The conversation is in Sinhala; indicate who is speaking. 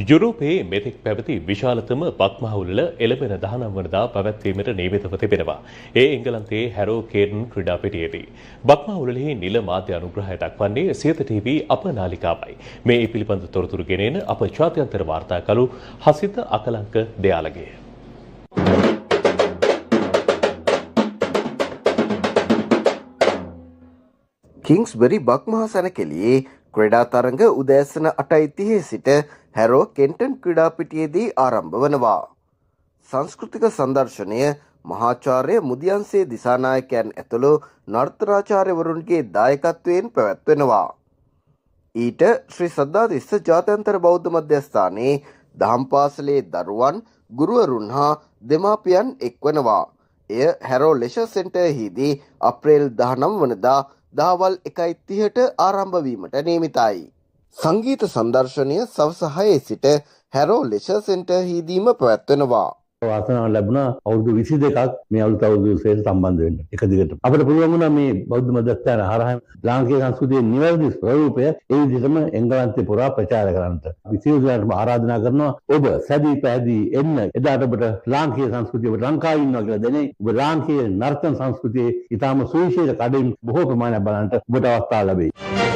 Speaker 1: යුරෝපයේ මෙතෙක් පැවති විශාලතම බක්මහවුල්ල එළඹෙන 19 වනදා පැවැත්වීමට නියමිතව තිබෙනවා. ඒ එංගලන්තයේ හැරෝ කේර්න් ක්‍රීඩාපිටියේදී. බක්මහවුලෙහි නිල මාධ්‍ය අනුග්‍රහය දක්වන්නේ සියත ටීවී අප නාලිකාවයි. මේ පිළිබඳ තොරතුරු ගෙනෙන අප ජාත්‍යන්තර වාර්තාකරු හසිත අකලංක දයාලගේ.
Speaker 2: කිංස්බරි බක්මහා සැනකෙළියේ ක්‍රීඩා තරඟ උදෑසන 8:30 සිට හැරෝ කෙන්ටන් ක්‍රීඩාපිටියේදී ආරම්භ වනවා. සංස්කෘතික සංදර්ශනය මහාචාර්ය මුදියන්සේ දිසානායකයන් ඇතුළු නර්තනාචාර්යවරුන්ගේ දායකත්වයෙන් පැවැත්වෙනවා. ඊට ශ්‍රී සද්ධාතිස්ස ජාත්‍යන්තර බෞද්ධ මධ්‍යස්ථානයේ දහම් පාසලේ දරුවන් ගුරුවරුන් හා දෙමාපියන් එක්වනවා. එය හැරෝ ලෙෂර් සෙන්ටර්හිදී අප්‍රේල් 19 වනදා දහවල් 1:30ට ආරම්භ වීමට නියමිතයි. සංගීත සංදර්ශනය සවස 6 සිට හැරෝ ලෙෂර් සෙන්ටර්හිදීම පැවැත්වෙනවා.
Speaker 3: වාසනාව ලැබුණා අවුරුදු 22ක් මේ අලුත් අවුරුදු උත්සවයට සම්බන්ධ වෙන්න. එක දිගට අපිට පුළුවන් වුණා මේ බෞද්ධ මධ්‍යස්ථාන හරහා ලාංකික සංස්කෘතියේ නිවැරදි ස්වරූපය ඒ විදිහටම එංගලන්තේ පුරා ප්‍රචාර කරන්නට. විශේෂයෙන්ම ආරාධනා කරනවා ඔබ සැදී පැහැදී එන්න එදාට ඔබට ලාංකික සංස්කෘතිය ඔබ ලංකාවේ ඉන්නවා කියලා දැනේ. ඔබ ලාංකික නර්තන සංස්කෘතියේ ඊටාම සුවිශේෂ කඩින් බොහෝ ප්‍රමාණයක් බලන්නට ඔබට අවස්ථාව ලැබෙයි.